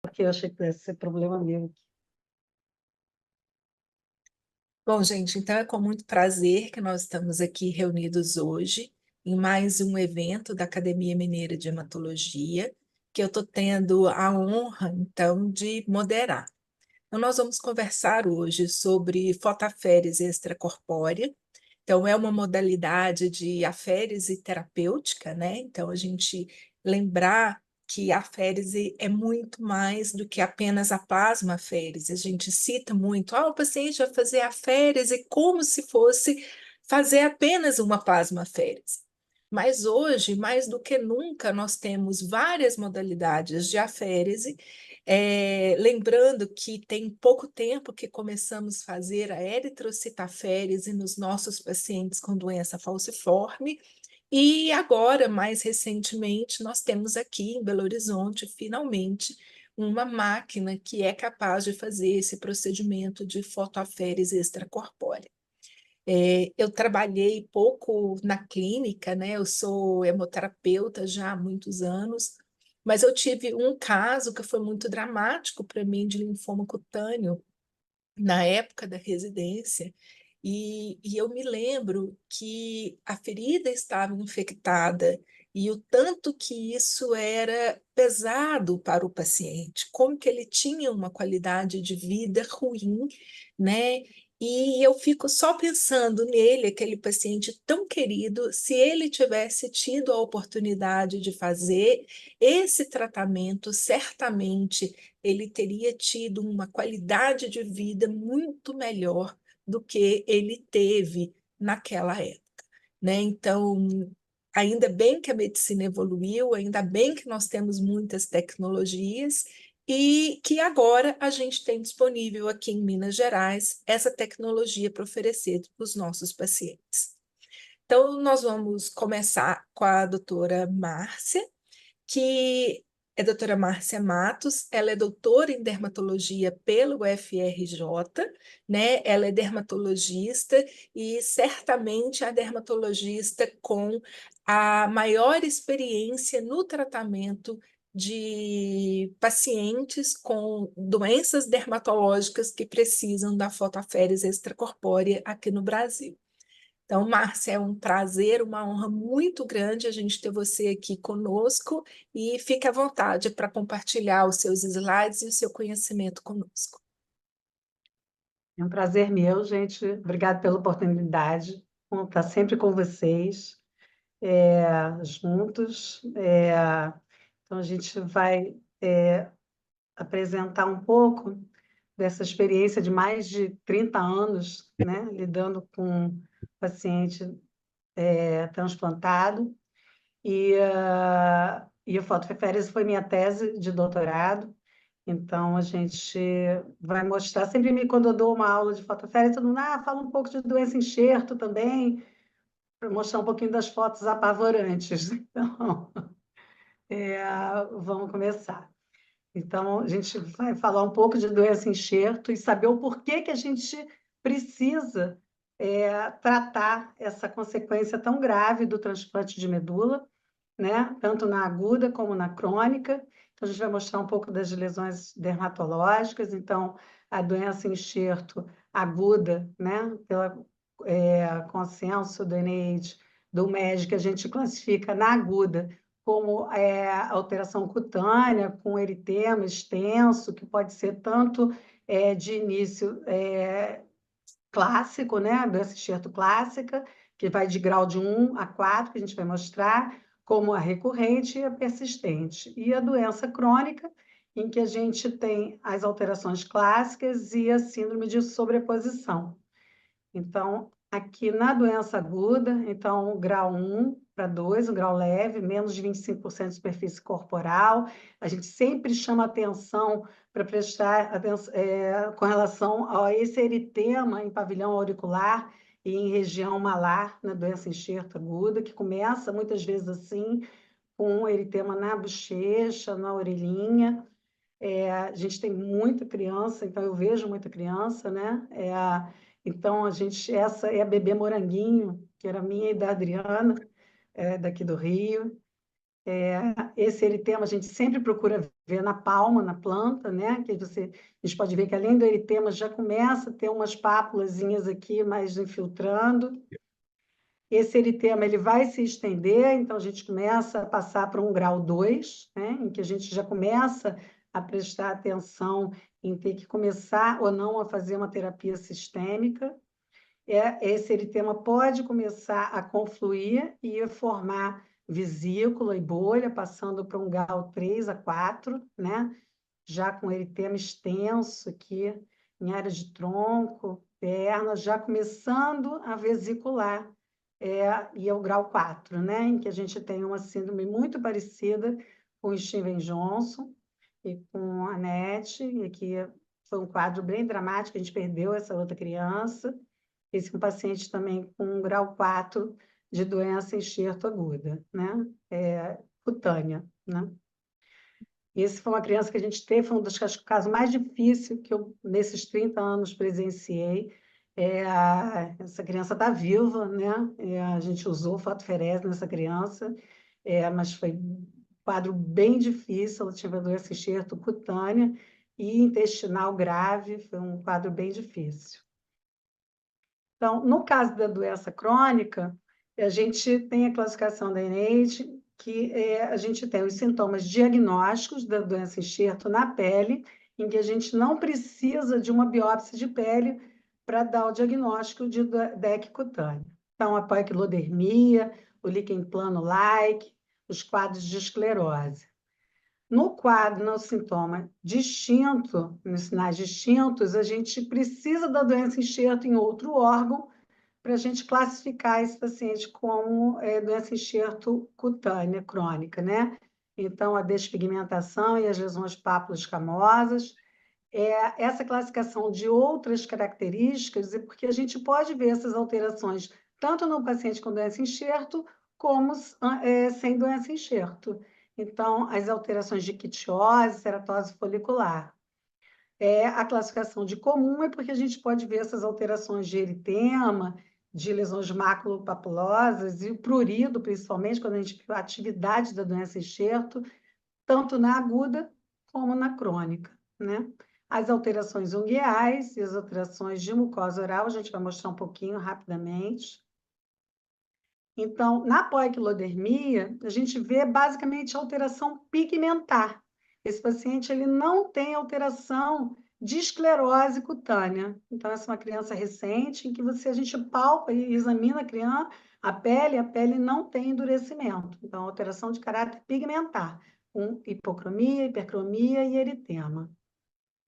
porque eu achei que ia ser problema meu. Bom, gente, então é com muito prazer que nós estamos aqui reunidos hoje em mais um evento da Academia Mineira de Hematologia, que eu estou tendo a honra, então, de moderar. Então, nós vamos conversar hoje sobre fotaférese extracorpórea. Então, é uma modalidade de aférese terapêutica, né? Então, a gente lembrar que a aférese é muito mais do que apenas a plasmaférese. A gente cita muito, o paciente vai fazer aférese como se fosse fazer apenas uma plasmaférese. Mas hoje, mais do que nunca, nós temos várias modalidades de aférese, lembrando que tem pouco tempo que começamos a fazer a eritrocitaférese nos nossos pacientes com doença falciforme, e agora, mais recentemente, nós temos aqui em Belo Horizonte, finalmente, uma máquina que é capaz de fazer esse procedimento de fotoaférese extracorpórea. Eu trabalhei pouco na clínica, né? Eu sou hemoterapeuta já há muitos anos, mas eu tive um caso que foi muito dramático para mim de linfoma cutâneo na época da residência, e eu me lembro que a ferida estava infectada e o tanto que isso era pesado para o paciente, como que ele tinha uma qualidade de vida ruim, né? E eu fico só pensando nele, aquele paciente tão querido, se ele tivesse tido a oportunidade de fazer esse tratamento, certamente ele teria tido uma qualidade de vida muito melhor do que ele teve naquela época, né? Então, ainda bem que a medicina evoluiu, ainda bem que nós temos muitas tecnologias e que agora a gente tem disponível aqui em Minas Gerais essa tecnologia para oferecer para os nossos pacientes. Então, nós vamos começar com a doutora Márcia, que é a doutora Márcia Matos, ela é doutora em dermatologia pelo UFRJ, né? Ela é dermatologista e certamente a dermatologista com a maior experiência no tratamento de pacientes com doenças dermatológicas que precisam da fotoférese extracorpórea aqui no Brasil. Então, Márcia, é um prazer, uma honra muito grande a gente ter você aqui conosco e fique à vontade para compartilhar os seus slides e o seu conhecimento conosco. É um prazer meu, gente. Obrigada pela oportunidade. Bom, estar sempre com vocês, juntos. Então, a gente vai apresentar um pouco dessa experiência de mais de 30 anos, né, lidando com paciente transplantado. E a fotoférese foi minha tese de doutorado. Então, a gente vai mostrar, quando eu dou uma aula de fotoférese, todo mundo, fala um pouco de doença enxerto também, para mostrar um pouquinho das fotos apavorantes. Então, vamos começar. Então, a gente vai falar um pouco de doença enxerto e saber o porquê que a gente precisa tratar essa consequência tão grave do transplante de medula, né? Tanto na aguda como na crônica. Então, a gente vai mostrar um pouco das lesões dermatológicas. Então, a doença enxerto aguda, né? Pelo consenso do NIH, do MED, a gente classifica na aguda como alteração cutânea, com eritema extenso, que pode ser tanto de início clássico, né? Doença enxerto clássica, que vai de grau de 1 a 4, que a gente vai mostrar, como a recorrente e a persistente. E a doença crônica, em que a gente tem as alterações clássicas e a síndrome de sobreposição. Então, aqui na doença aguda, então, grau 1 para 2, um grau leve, menos de 25% de superfície corporal. A gente sempre chama atenção para prestar atenção, com relação a esse eritema em pavilhão auricular e em região malar, na doença enxerto aguda, que começa muitas vezes assim, com um eritema na bochecha, na orelhinha. A gente tem muita criança, então eu vejo muita criança, né? Então, essa é a bebê Moranguinho, que era minha e da Adriana, daqui do Rio. Esse eritema a gente sempre procura vê na palma, na planta, né? Que a gente pode ver que além do eritema já começa a ter umas pápulazinhas aqui mais infiltrando. Esse eritema ele vai se estender, então a gente começa a passar para um grau 2, né? Em que a gente já começa a prestar atenção em ter que começar ou não a fazer uma terapia sistêmica. Esse eritema pode começar a confluir e formar vesícula e bolha, passando para um grau 3 a 4, né? Já com eritema extenso aqui em área de tronco, perna, já começando a vesicular, e é o grau 4, né? Em que a gente tem uma síndrome muito parecida com o Steven Johnson e com a Anete, e aqui foi um quadro bem dramático, a gente perdeu essa outra criança. Esse é um paciente também com um grau 4 de doença enxerto aguda, né? Cutânea, né? Esse foi uma criança que a gente teve, foi um dos casos mais difíceis que eu, nesses 30 anos, presenciei. Essa criança está viva, né? A gente usou fotoferese nessa criança, mas foi um quadro bem difícil. Ela tinha doença enxerto cutânea e intestinal grave, foi um quadro bem difícil. Então, no caso da doença crônica, a gente tem a classificação da NIH, que a gente tem os sintomas diagnósticos da doença enxerto na pele, em que a gente não precisa de uma biópsia de pele para dar o diagnóstico de DEC cutâneo. Então, a poiquilodermia, o líquen plano-like, os quadros de esclerose. No quadro, no sintoma distinto, nos sinais distintos, a gente precisa da doença enxerto em outro órgão para a gente classificar esse paciente como doença enxerto cutânea crônica, né? Então, a despigmentação e as lesões papulo-escamosas. Essa classificação de outras características é porque a gente pode ver essas alterações tanto no paciente com doença enxerto como sem doença enxerto. Então, as alterações de quitiose, ceratose folicular. A classificação de comum é porque a gente pode ver essas alterações de eritema, de lesões maculopapulosas e o prurido, principalmente, quando a gente vê a atividade da doença enxerto, tanto na aguda como na crônica, né? As alterações unguiais e as alterações de mucosa oral, a gente vai mostrar um pouquinho rapidamente. Então, na poiquilodermia, a gente vê basicamente alteração pigmentar. Esse paciente ele não tem alteração de esclerose cutânea. Então, essa é uma criança recente em que a gente palpa e examina a criança, a pele não tem endurecimento. Então, alteração de caráter pigmentar, com hipocromia, hipercromia e eritema,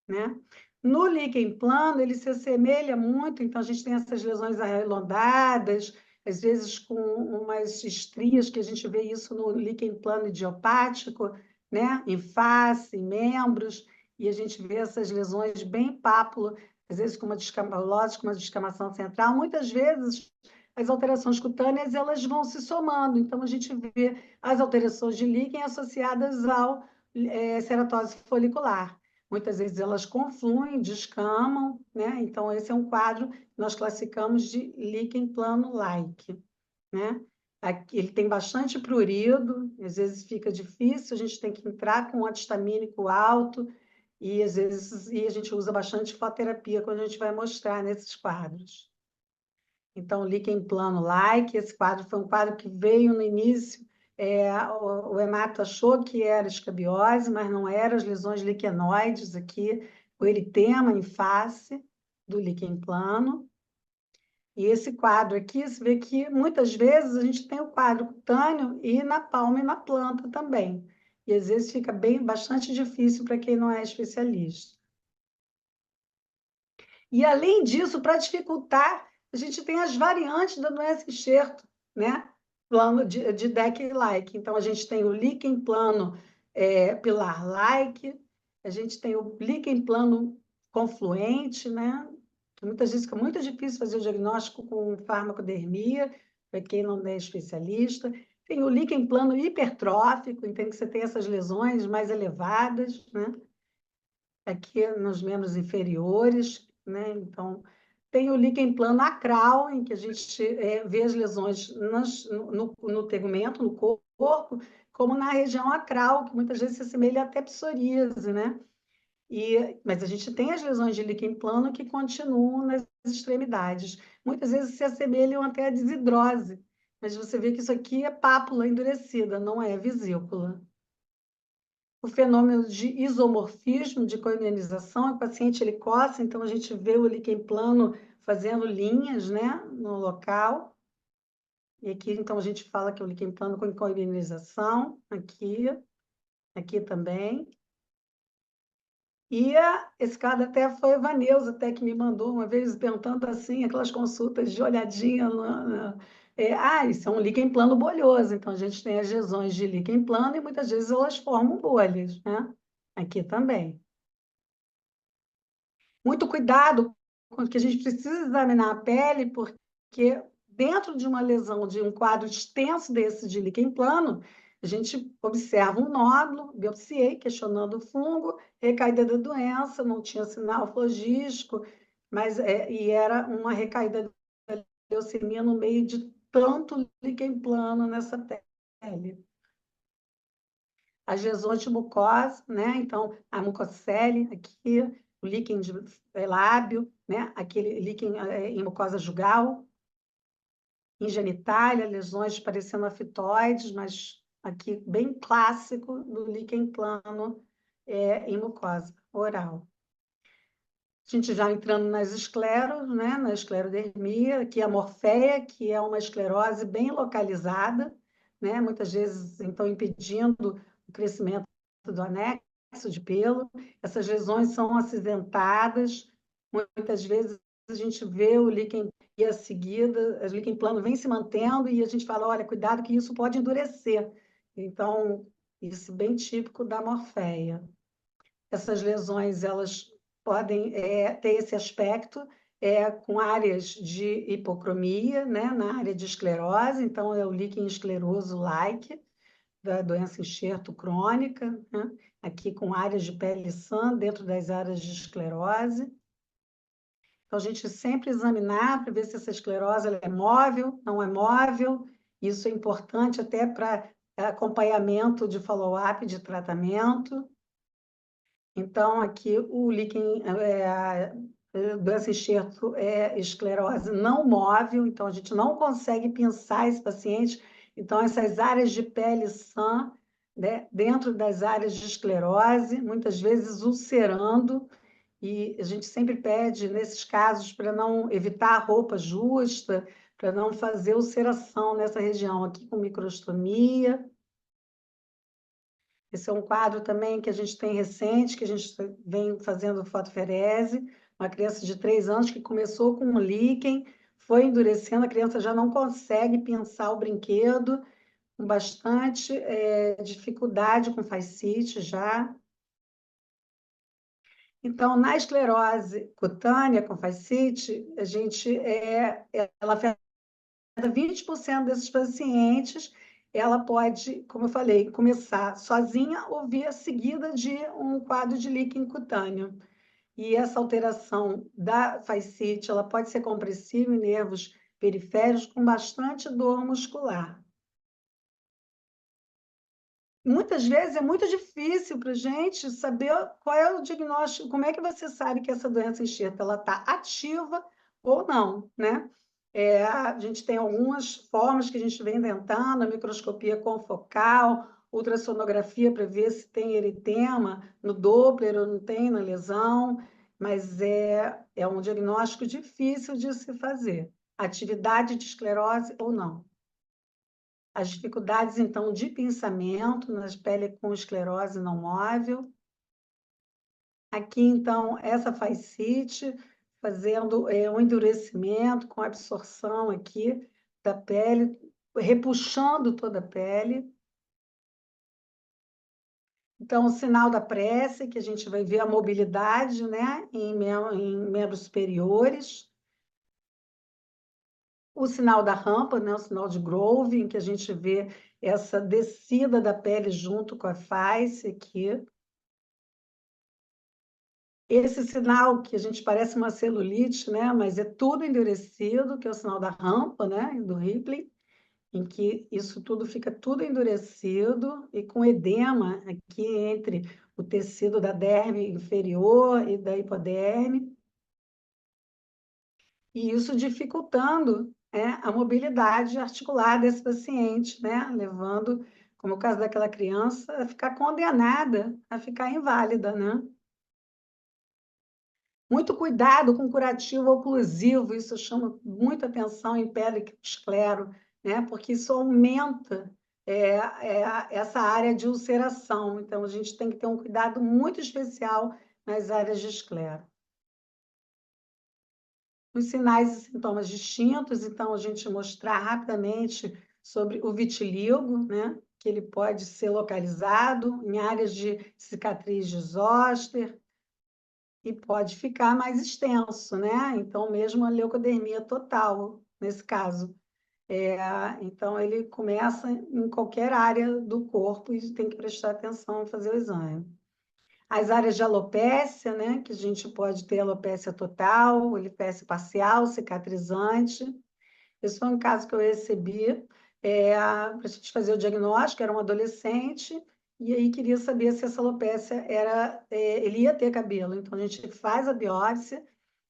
né? No líquen plano, ele se assemelha muito, então a gente tem essas lesões arredondadas, às vezes com umas estrias, que a gente vê isso no líquen plano idiopático, né? Em face, em membros, e a gente vê essas lesões bem pápulo, às vezes com uma descamalose, com uma descamação central. Muitas vezes, as alterações cutâneas elas vão se somando, então a gente vê as alterações de líquen associadas ao ceratose folicular. Muitas vezes elas confluem, descamam, né? Então, esse é um quadro que nós classificamos de líquen plano-like, né? Aqui, ele tem bastante prurido, às vezes fica difícil, a gente tem que entrar com um antistamínico alto, e às vezes a gente usa bastante fototerapia quando a gente vai mostrar nesses quadros. Então, líquen plano-like, esse quadro foi um quadro que veio no início, o hemato achou que era escabiose, mas não era, as lesões liquenoides aqui, o eritema em face do líquen plano. E esse quadro aqui, você vê que muitas vezes a gente tem o quadro cutâneo e na palma e na planta também. E às vezes fica bastante difícil para quem não é especialista. E além disso, para dificultar, a gente tem as variantes da doença enxerto, né? Plano de DEC-like. Então, a gente tem o líquen plano pilar-like, a gente tem o líquen plano confluente, né? Que muitas vezes fica muito difícil fazer o diagnóstico com farmacodermia, para quem não é especialista. Tem o líquen plano hipertrófico, então que você tem essas lesões mais elevadas, né? Aqui nos membros inferiores, né? Então, tem o líquen plano acral, em que a gente vê as lesões no tegumento, no corpo, como na região acral, que muitas vezes se assemelha até psoríase, né? Mas a gente tem as lesões de líquen plano que continuam nas extremidades. Muitas vezes se assemelham até a desidrose, mas você vê que isso aqui é pápula endurecida, não é vesícula. O fenômeno de isomorfismo, de coimionização, o paciente ele coça, então a gente vê o líquen plano fazendo linhas, né, no local. E aqui, então, a gente fala que é o líquen plano com coimionização, aqui também. Esse caso até foi a Vaneusa até que me mandou uma vez perguntando assim, aquelas consultas de olhadinha. Isso é um líquen plano bolhoso. Então, a gente tem as lesões de líquen plano e muitas vezes elas formam bolhas, né? Aqui também. Muito cuidado, porque a gente precisa examinar a pele, porque dentro de uma lesão, de um quadro extenso desse de líquen plano, a gente observa um nódulo, biopsiei, questionando o fungo, recaída da doença, não tinha sinal flogístico, mas era uma recaída da leucemia no meio de tanto líquen plano nessa pele. As lesões de mucosa, né? Então, a mucocele aqui, o líquen de lábio, né? Aquele líquen em mucosa jugal, em genitália, lesões parecendo aftoides, mas aqui bem clássico do líquen plano em mucosa oral. A gente já entrando nas escleros, né? Na esclerodermia, aqui a morféia, que é uma esclerose bem localizada, né? Muitas vezes, então, impedindo o crescimento do anexo de pelo. Essas lesões são acinzentadas, muitas vezes a gente vê o líquen e a seguida, o líquen plano vem se mantendo e a gente fala, olha, cuidado que isso pode endurecer. Então, isso é bem típico da morféia. Essas lesões, elas podem ter esse aspecto com áreas de hipocromia, né, na área de esclerose, então é o líquen escleroso-like, da doença enxerto crônica, né, aqui com áreas de pele sã dentro das áreas de esclerose. Então, a gente sempre examinar para ver se essa esclerose ela é móvel, não é móvel. Isso é importante até para acompanhamento de follow-up de tratamento. Então, aqui o líquen, a doença enxerto é esclerose não móvel, então a gente não consegue pensar esse paciente. Então, essas áreas de pele sã, né, dentro das áreas de esclerose, muitas vezes ulcerando, e a gente sempre pede, nesses casos, para não evitar a roupa justa, para não fazer ulceração nessa região, aqui com microstomia. Esse é um quadro também que a gente tem recente, que a gente vem fazendo fotoferese, uma criança de 3 anos que começou com um líquen, foi endurecendo, a criança já não consegue pensar o brinquedo, com bastante dificuldade com fascite já. Então, na esclerose cutânea com fascite, ela afeta 20% desses pacientes, ela pode, como eu falei, começar sozinha ou vir seguida de um quadro de líquen cutâneo. E essa alteração da fascite, ela pode ser compressiva em nervos periféricos com bastante dor muscular. Muitas vezes é muito difícil para a gente saber qual é o diagnóstico, como é que você sabe que essa doença enxerto está ativa ou não, né? A gente tem algumas formas que a gente vem inventando, a microscopia confocal, ultrassonografia para ver se tem eritema no Doppler ou não tem na lesão, mas é um diagnóstico difícil de se fazer. Atividade de esclerose ou não. As dificuldades, então, de pinçamento nas peles com esclerose não móvel. Aqui, então, essa fascite, fazendo um endurecimento com absorção aqui da pele, repuxando toda a pele. Então, o sinal da prece, que a gente vai ver a mobilidade, né, em membros superiores. O sinal da rampa, né, o sinal de Grove, em que a gente vê essa descida da pele junto com a face aqui. Esse sinal que a gente parece uma celulite, né, mas é tudo endurecido, que é o sinal da rampa, né, do Ripley. em que isso tudo fica tudo endurecido e com edema aqui entre o tecido da derme inferior e da hipoderme, e isso dificultando, a mobilidade articular desse paciente, né? Levando, como o caso daquela criança, a ficar condenada a ficar inválida, né? Muito cuidado com curativo oclusivo, isso chama muita atenção em pele esclero, né? Porque isso aumenta essa área de ulceração. Então, a gente tem que ter um cuidado muito especial nas áreas de esclero. Os sinais e sintomas distintos, então, a gente mostrar rapidamente sobre o vitiligo, né? Que ele pode ser localizado em áreas de cicatriz de zoster, e pode ficar mais extenso, né? Então, mesmo a leucodermia total, nesse caso. Então, ele começa em qualquer área do corpo e tem que prestar atenção em fazer o exame. As áreas de alopécia, né? Que a gente pode ter alopécia total, alopécia parcial, cicatrizante. Esse foi um caso que eu recebi para a gente fazer o diagnóstico, era um adolescente, e aí queria saber se essa alopécia ele ia ter cabelo. Então, a gente faz a biópsia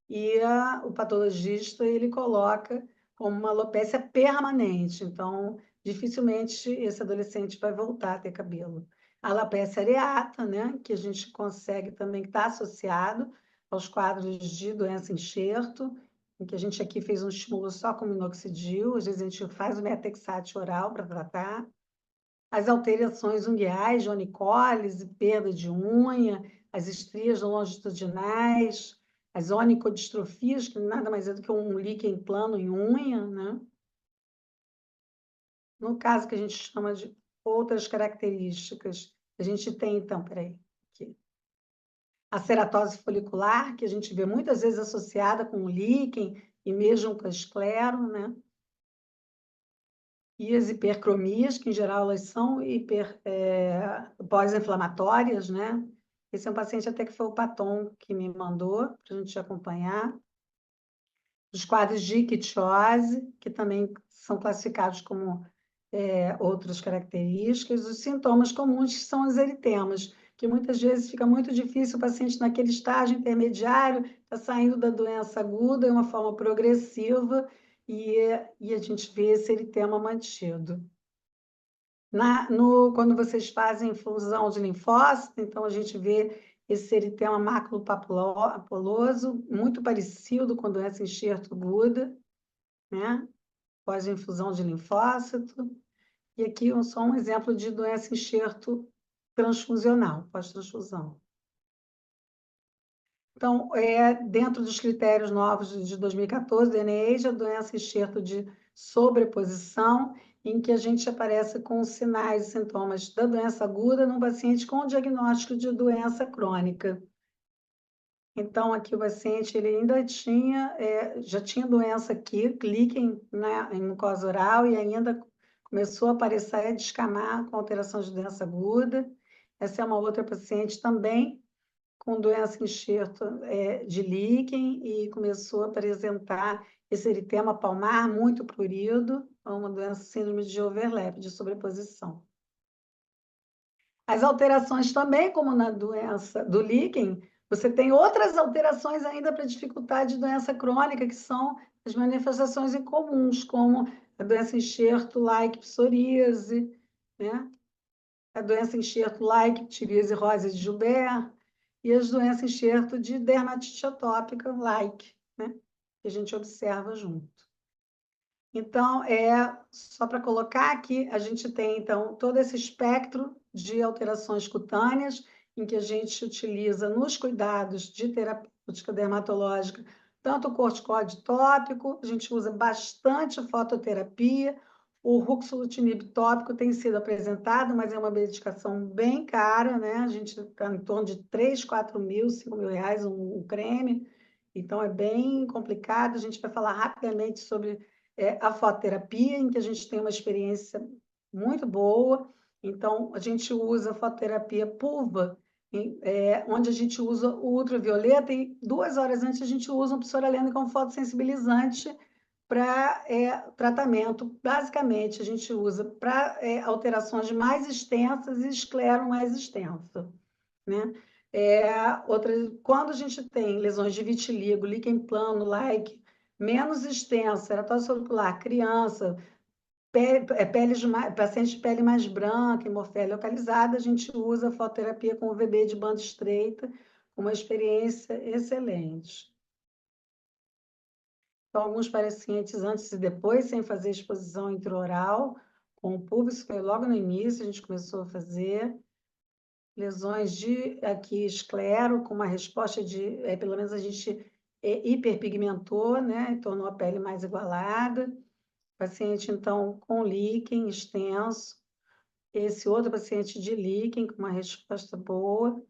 e o patologista ele coloca como uma alopécia permanente. Então, dificilmente esse adolescente vai voltar a ter cabelo. A alopecia areata, né, que a gente consegue também estar associado aos quadros de doença enxerto, em que a gente aqui fez um estímulo só com minoxidil, às vezes a gente faz o metexate oral para tratar. As alterações ungueais de onicólise, perda de unha, as estrias longitudinais, as onicodistrofias, que nada mais é do que um líquen plano em unha, né? No caso que a gente chama de outras características, a gente tem, então, peraí, aqui. A ceratose folicular, que a gente vê muitas vezes associada com o líquen e mesmo com a esclero, né? E as hipercromias, que em geral elas são pós-inflamatórias, né? Esse é um paciente até que foi o Paton que me mandou para a gente acompanhar. Os quadros de ictiose, que também são classificados como outras características. Os sintomas comuns, que são os eritemas, que muitas vezes fica muito difícil o paciente naquele estágio intermediário, está saindo da doença aguda de uma forma progressiva, e a gente vê esse eritema mantido. Quando vocês fazem infusão de linfócito, então a gente vê esse eritema maculopapuloso, muito parecido com doença enxerto aguda, né? Após a infusão de linfócito. E aqui só um exemplo de doença enxerto transfusional, pós-transfusão. Então, dentro dos critérios novos de 2014, do NIH, a doença enxerto de sobreposição, em que a gente aparece com sinais e sintomas da doença aguda num paciente com diagnóstico de doença crônica. Então, aqui o paciente ele ainda já tinha doença aqui, líquen, né, em mucosa oral, e ainda começou a aparecer, a descamar com alteração de doença aguda. Essa é uma outra paciente também com doença enxerto de líquen e começou a apresentar esse eritema palmar muito prurido, uma doença síndrome de overlap, de sobreposição. As alterações também, como na doença do líquen, você tem outras alterações ainda para dificultar de doença crônica, que são as manifestações incomuns, como a doença enxerto-like psoríase, né? A doença enxerto-like psoríase rosa de Joubert, e as doenças enxerto de dermatite atópica, like, né? Que a gente observa junto. Então, só para colocar aqui, a gente tem, então, todo esse espectro de alterações cutâneas, em que a gente utiliza nos cuidados de terapêutica dermatológica, tanto o corticóide tópico, a gente usa bastante fototerapia, o ruxolitinib tópico tem sido apresentado, mas é uma medicação bem cara, né? A gente está em torno de 3, 4 mil, 5 mil reais um creme, então é bem complicado. A gente vai falar rapidamente sobre a fototerapia, em que a gente tem uma experiência muito boa. Então, a gente usa a fototerapia pulva, onde a gente usa o ultravioleta, e 2 horas antes a gente usa um psoraleno com fotossensibilizante para tratamento, basicamente, a gente usa para alterações mais extensas e esclero mais extenso, né? Quando a gente tem lesões de vitiligo, líquen plano, like, menos extensa, eratose ocular, criança, paciente de pele mais branca, hemorfélia localizada, a gente usa a fototerapia com UVB de banda estreita, com uma experiência excelente. Então, alguns pacientes antes e depois, sem fazer exposição intraoral, com o público, isso foi logo no início, a gente começou a fazer. Lesões de aqui esclero, com uma resposta de, pelo menos a gente hiperpigmentou, né? Tornou a pele mais igualada. Paciente, então, com líquen extenso. Esse outro paciente de líquen, com uma resposta boa,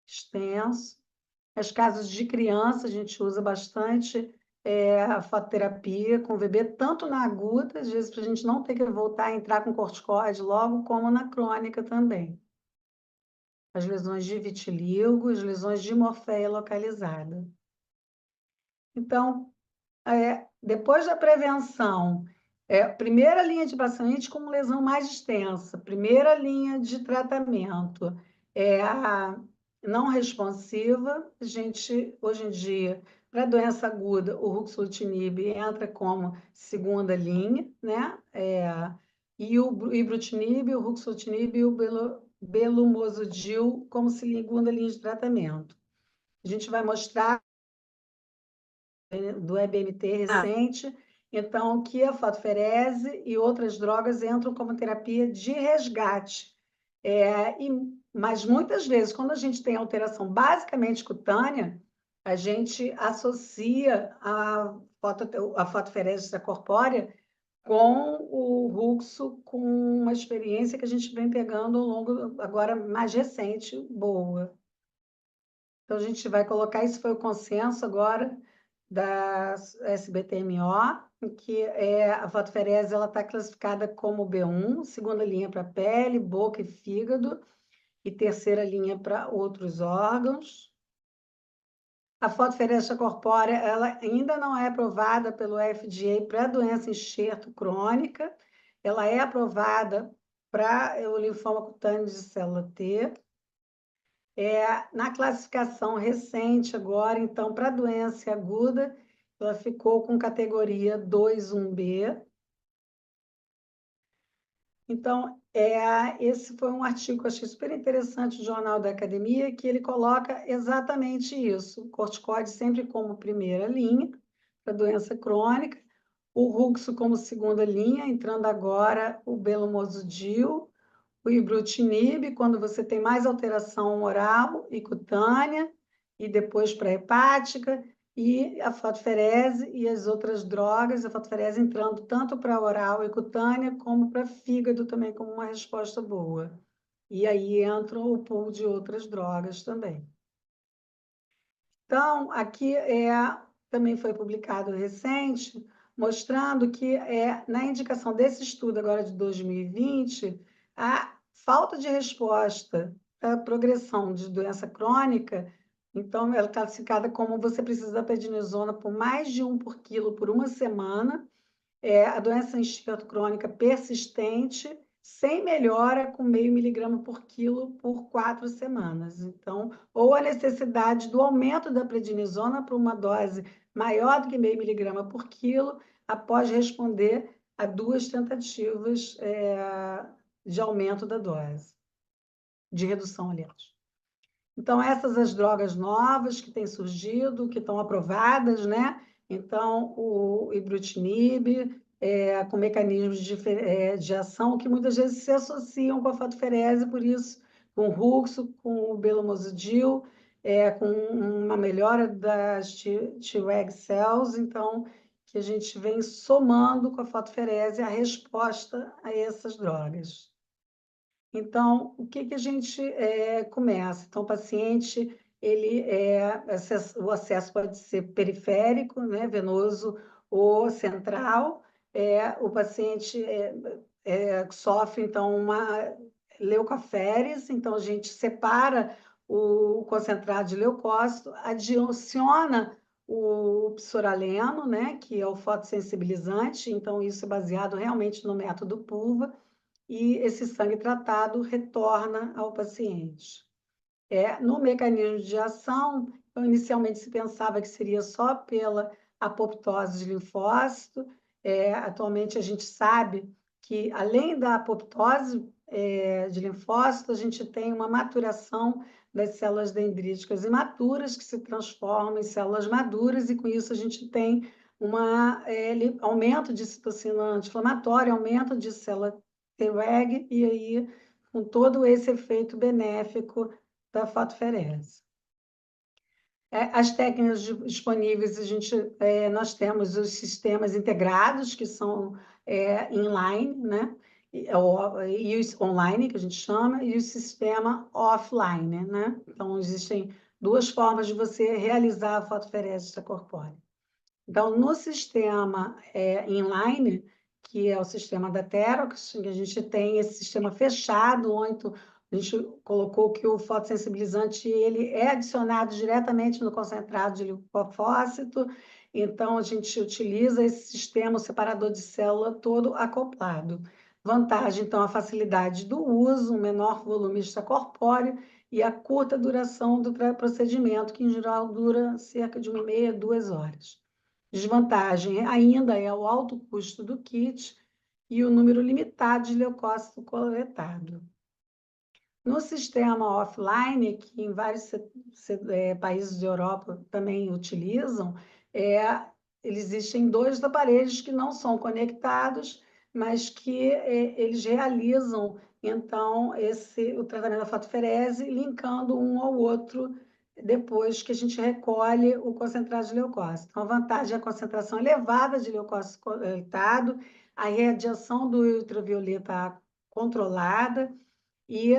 extenso. As casos de criança, a gente usa bastante a fototerapia com VB, tanto na aguda, às vezes para a gente não ter que voltar a entrar com corticoide logo, como na crônica também. As lesões de vitiligo, as lesões de hemorféia localizada. Então, depois da prevenção, primeira linha de paciente com lesão mais extensa, primeira linha de tratamento é a não responsiva. A gente, hoje em dia, para doença aguda, o ruxolitinib entra como segunda linha, né? E o ibrutinib, o ruxolitinib e o belumosudil como segunda linha de tratamento. A gente vai mostrar do EBMT recente, então, que a fosferese e outras drogas entram como terapia de resgate. Mas, muitas vezes, quando a gente tem alteração basicamente cutânea, a gente associa a fotoferese extracorpórea com o ruxo, com uma experiência que a gente vem pegando ao longo, agora mais recente, boa. Então, a gente vai colocar, isso foi o consenso agora da SBTMO, que a fotoferese está classificada como B1, segunda linha para pele, boca e fígado, e terceira linha para outros órgãos. A fotoferese corpórea ela ainda não é aprovada pelo FDA para doença enxerto crônica, ela é aprovada para o linfoma cutâneo de célula T. Na classificação recente agora, então, para doença aguda, ela ficou com categoria 2(1)B. Então, esse foi um artigo que eu achei super interessante do Jornal da Academia, que ele coloca exatamente isso, o corticoide sempre como primeira linha para doença crônica, o ruxo como segunda linha, entrando agora o belumosudil, o ibrutinib, quando você tem mais alteração oral e cutânea, e depois pré-hepática, e a fotoferese e as outras drogas, a fotoferese entrando tanto para oral e cutânea, como para fígado também, como uma resposta boa. E aí entra o pool de outras drogas também. Então, aqui também foi publicado recente, mostrando que na indicação desse estudo agora de 2020, a falta de resposta à progressão de doença crônica, então ela é classificada como você precisa da prednisona por mais de 1 por quilo por uma semana, a doença enxerto crônica persistente, sem melhora, com 0,5 miligrama por quilo por 4 semanas. Então, ou a necessidade do aumento da prednisona para uma dose maior do que 0,5 miligrama por quilo, após responder a 2 tentativas de aumento da dose, de redução, aliás. Então, essas as drogas novas que têm surgido, que estão aprovadas, né? Então, o ibrutinib, com mecanismos de ação que muitas vezes se associam com a fotoferese, por isso, com o ruxo, com o belumosudil, com uma melhora das Treg cells, então, que a gente vem somando com a fotoferese a resposta a essas drogas. Então, o que a gente começa? Então, o paciente, o acesso pode ser periférico, né, venoso ou central. O paciente sofre, então, uma leucoférese, então a gente separa o concentrado de leucócito, adiciona o psoraleno, né, que é o fotossensibilizante, então isso é baseado realmente no método PUVA, e esse sangue tratado retorna ao paciente. No mecanismo de ação, então, inicialmente se pensava que seria só pela apoptose de linfócito. Atualmente a gente sabe que, além da apoptose de linfócito, a gente tem uma maturação das células dendríticas imaturas que se transformam em células maduras, e com isso a gente tem aumento de citocina anti-inflamatória, aumento de célula Treg, e aí com todo esse efeito benéfico da fotoferese. As técnicas disponíveis, nós temos os sistemas integrados, que são inline, né? E os online, que a gente chama, e o sistema offline, né? Então, existem duas formas de você realizar a fotoferese extracorpórea. Então, no sistema inline, que é o sistema da Terox, que a gente tem esse sistema fechado, onde a gente colocou que o fotossensibilizante ele é adicionado diretamente no concentrado de linfócito, então a gente utiliza esse sistema, o separador de célula todo acoplado. Vantagem, então, a facilidade do uso, um menor volume extracorpóreo e a curta duração do procedimento, que em geral dura cerca de 1h30 a 2 horas. Desvantagem ainda é o alto custo do kit e o número limitado de leucócito coletado. No sistema offline, que em vários países da Europa também utilizam, existem 2 aparelhos que não são conectados, mas que eles realizam, então, o tratamento da fotoferese, linkando um ao outro, depois que a gente recolhe o concentrado de leucócito. Então, a vantagem é a concentração elevada de leucócito coletado, a radiação do ultravioleta controlada, e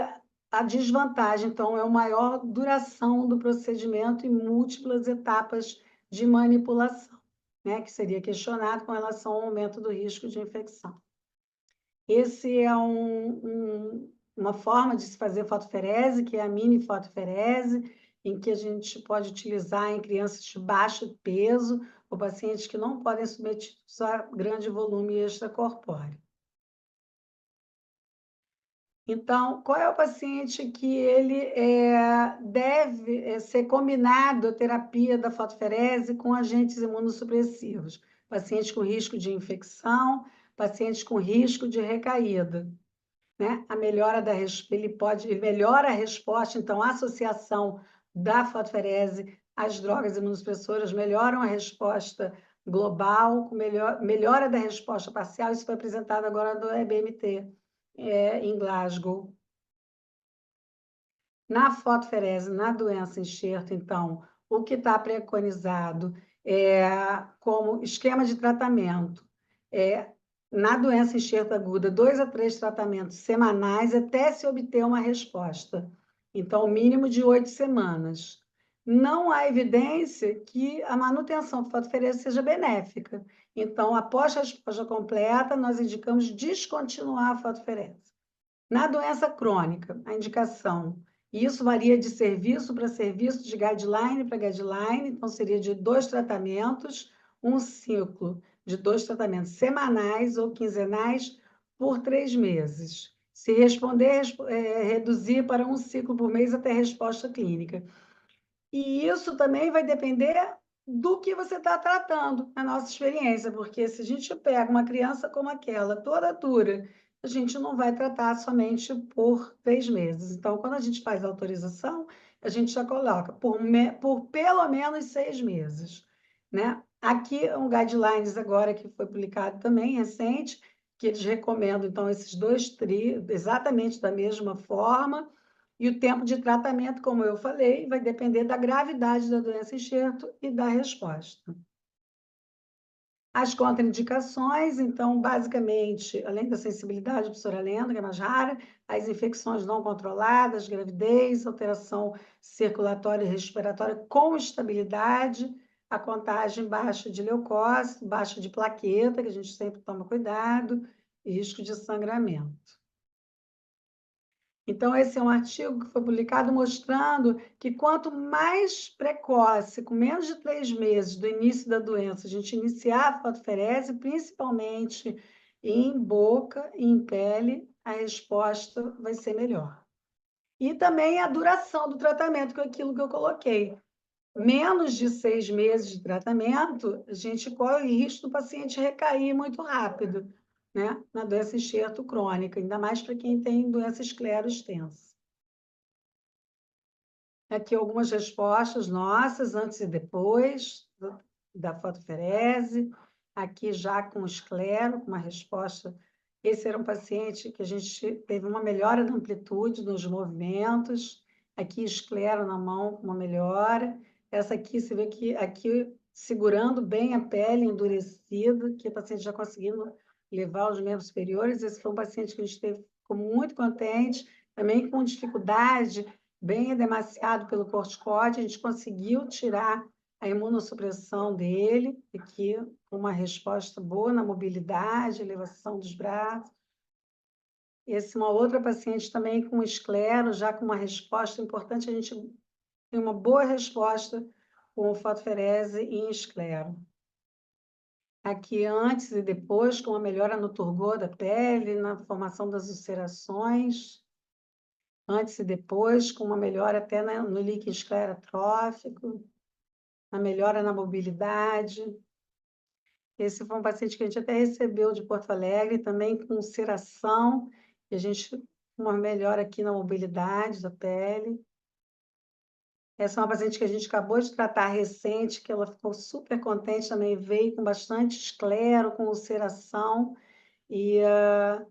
a desvantagem, então, é a maior duração do procedimento e múltiplas etapas de manipulação, né, que seria questionado com relação ao aumento do risco de infecção. Esse é uma forma de se fazer fotoferese, que é a mini fotoferese, em que a gente pode utilizar em crianças de baixo peso ou pacientes que não podem submetidos a grande volume extracorpóreo. Então, qual é o paciente que ele deve ser combinado a terapia da fotoferese com agentes imunossupressivos? Pacientes com risco de infecção, pacientes com risco de recaída, né? Ele melhora a resposta, então a associação da fotoferese às drogas imunossupressoras melhoram a resposta global, melhora da resposta parcial. Isso foi apresentado agora no EBMT em Glasgow. Na fotoferese, na doença enxerto, então, o que está preconizado como esquema de tratamento na doença enxerto aguda, 2 a 3 tratamentos semanais até se obter uma resposta. Então, o mínimo de 8 semanas. Não há evidência que a manutenção do fotoferese seja benéfica. Então, após a resposta completa, nós indicamos descontinuar a fotoferese. Na doença crônica, a indicação, e isso varia de serviço para serviço, de guideline para guideline, então seria de 2 tratamentos, um ciclo de 2 tratamentos semanais ou quinzenais por 3 meses. Se responder, reduzir para um ciclo por mês até resposta clínica. E isso também vai depender do que você está tratando, na nossa experiência, porque se a gente pega uma criança como aquela, toda dura, a gente não vai tratar somente por 3 meses. Então, quando a gente faz a autorização, a gente já coloca por pelo menos 6 meses, né? Aqui, um guidelines agora que foi publicado também, recente, que eles recomendam, então, esses 2 exatamente da mesma forma, e o tempo de tratamento, como eu falei, vai depender da gravidade da doença enxerto e da resposta. As contraindicações, então, basicamente, além da sensibilidade psoraleno, que é mais rara, as infecções não controladas, gravidez, alteração circulatória e respiratória com estabilidade, a contagem baixa de leucócito, baixa de plaqueta, que a gente sempre toma cuidado, e risco de sangramento. Então, esse é um artigo que foi publicado mostrando que quanto mais precoce, com menos de 3 meses do início da doença, a gente iniciar a fotoferese, principalmente em boca e em pele, a resposta vai ser melhor. E também a duração do tratamento, que é aquilo que eu coloquei. Menos de 6 meses de tratamento, a gente corre o risco do paciente recair muito rápido, né, na doença enxerto crônica, ainda mais para quem tem doença escleroextensa. Aqui algumas respostas nossas, antes e depois da fotoferese, aqui já com esclero, uma resposta. Esse era um paciente que a gente teve uma melhora da amplitude nos movimentos, aqui esclero na mão, uma melhora. Essa aqui, você vê que aqui segurando bem a pele endurecida, que o paciente já conseguindo levar os membros superiores. Esse foi um paciente que a gente teve, ficou muito contente, também com dificuldade bem edemaciado pelo corticóide, a gente conseguiu tirar a imunossupressão dele, aqui, com uma resposta boa na mobilidade, elevação dos braços. Esse é uma outra paciente também com esclero, já com uma resposta importante, a gente tem uma boa resposta com fotoferese em esclero. Aqui antes e depois, com uma melhora no turgor da pele, na formação das ulcerações. Antes e depois, com uma melhora até no líquido esclerotrófico, a melhora na mobilidade. Esse foi um paciente que a gente até recebeu de Porto Alegre, também com ulceração, e a gente uma melhora aqui na mobilidade da pele. Essa é uma paciente que a gente acabou de tratar recente, que ela ficou super contente, também veio com bastante esclero, com ulceração, e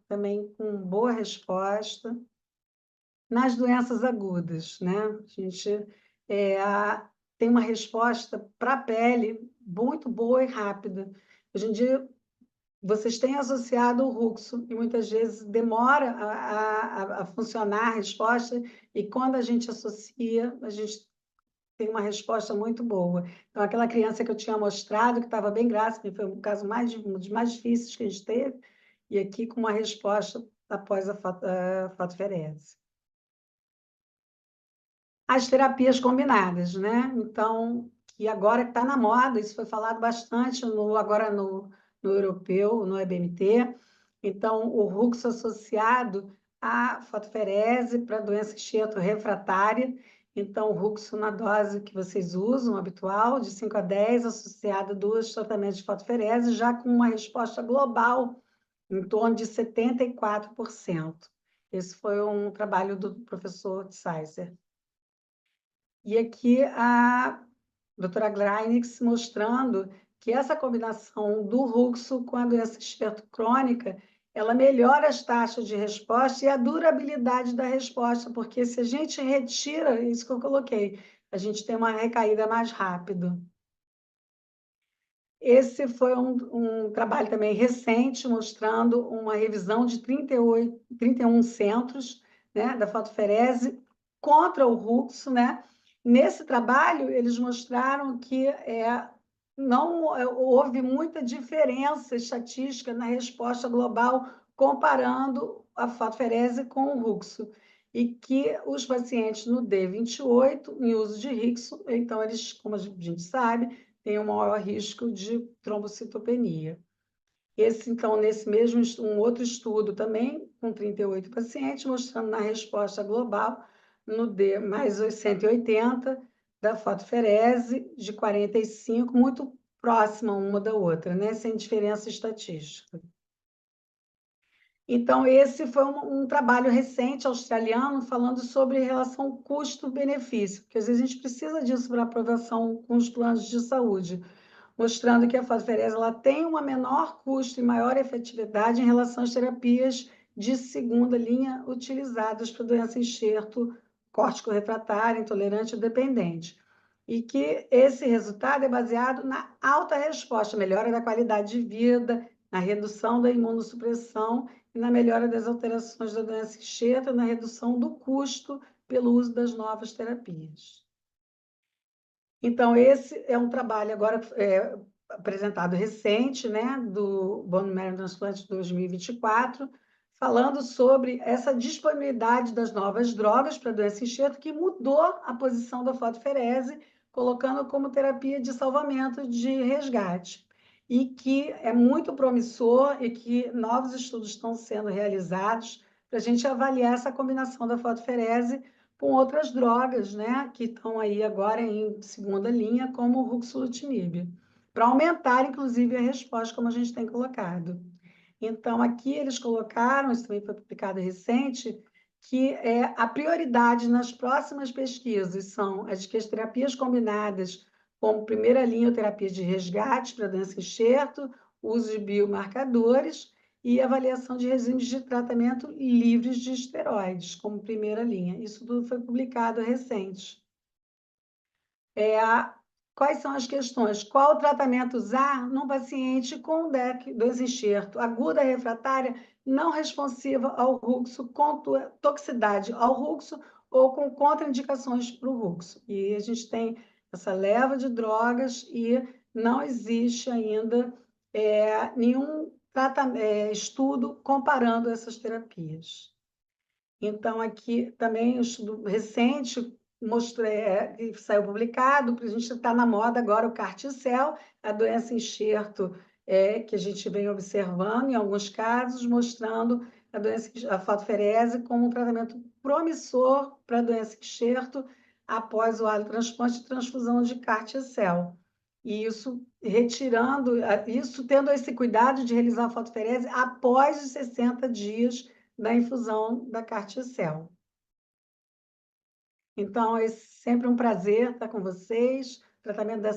também com boa resposta. Nas doenças agudas, né? A gente tem uma resposta para a pele muito boa e rápida. Hoje em dia, vocês têm associado o ruxo e muitas vezes demora a funcionar a resposta, e quando a gente associa, a gente tem uma resposta muito boa. Então, aquela criança que eu tinha mostrado, que estava bem grave, foi um caso um dos mais difíceis que a gente teve, e aqui com uma resposta após a fotoferese. As terapias combinadas, né? Então, que agora está na moda, isso foi falado bastante agora no europeu, no EBMT. Então, o ruxo associado à fotoferese para doença enxerto refratária. Então, o ruxo na dose que vocês usam, habitual, de 5 a 10, associado a 2 tratamentos de fotoferese, já com uma resposta global em torno de 74%. Esse foi um trabalho do professor Tsaiser. E aqui a doutora Gleinix mostrando que essa combinação do ruxo com a doença enxerto crônica, ela melhora as taxas de resposta e a durabilidade da resposta, porque se a gente retira, isso que eu coloquei, a gente tem uma recaída mais rápido. Esse foi um trabalho também recente, mostrando uma revisão de 31 centros, né, da fotoferese contra o ruxo, né? Nesse trabalho, eles mostraram que não houve muita diferença estatística na resposta global comparando a fotoferese com o ruxo, e que os pacientes no D28, em uso de ruxo, então eles, como a gente sabe, têm um maior risco de trombocitopenia. Então, nesse mesmo um outro estudo também, com 38 pacientes, mostrando na resposta global, no D mais 180, da fotoferese, de 45, muito próxima uma da outra, né? Sem diferença estatística. Então, esse foi um trabalho recente australiano falando sobre relação custo-benefício, porque às vezes a gente precisa disso para aprovação com os planos de saúde, mostrando que a fotoferese ela tem uma menor custo e maior efetividade em relação às terapias de segunda linha utilizadas para doença enxerto córtico-refratária, intolerante ou dependente. E que esse resultado é baseado na alta resposta, melhora da qualidade de vida, na redução da imunossupressão e na melhora das alterações da doença enxerto, na redução do custo pelo uso das novas terapias. Então, esse é um trabalho agora apresentado recente, né, do Bone Marrow Transplant 2024, falando sobre essa disponibilidade das novas drogas para a doença enxerto, que mudou a posição da fotoferese, colocando como terapia de salvamento, de resgate, e que é muito promissor e que novos estudos estão sendo realizados para a gente avaliar essa combinação da fotoferese com outras drogas, né, que estão aí agora em segunda linha, como o ruxolitinib, para aumentar, inclusive, a resposta, como a gente tem colocado. Então, aqui eles colocaram, isso também foi publicado recente, que a prioridade nas próximas pesquisas são as que as terapias combinadas, como primeira linha, terapia de resgate para doença enxerto, uso de biomarcadores e avaliação de regimes de tratamento livres de esteroides, como primeira linha. Isso tudo foi publicado recente. Quais são as questões? Qual tratamento usar num paciente com DEC, dois enxerto, aguda refratária, não responsiva ao ruxo, com toxicidade ao ruxo ou com contraindicações para o ruxo? E a gente tem essa leva de drogas e não existe ainda nenhum estudo comparando essas terapias. Então, aqui também um estudo recente que saiu publicado, a gente está na moda agora o carticel, a doença enxerto que a gente vem observando em alguns casos, mostrando a fotoferese como um tratamento promissor para a doença enxerto após o allotransplante e transfusão de carticel. E isso tendo esse cuidado de realizar a fotoferese após os 60 dias da infusão da carticel. Então, é sempre um prazer estar com vocês. O tratamento da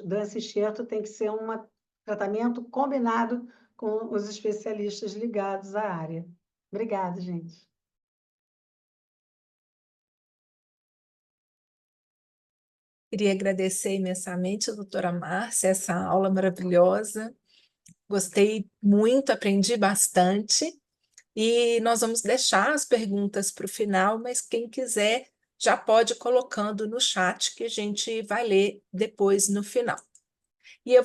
doença enxerto tem que ser um tratamento combinado com os especialistas ligados à área. Obrigada, gente. Queria agradecer imensamente, doutora Márcia, essa aula maravilhosa. Gostei muito, aprendi bastante. E nós vamos deixar as perguntas para o final, mas quem quiser já pode ir colocando no chat que a gente vai ler depois no final. E eu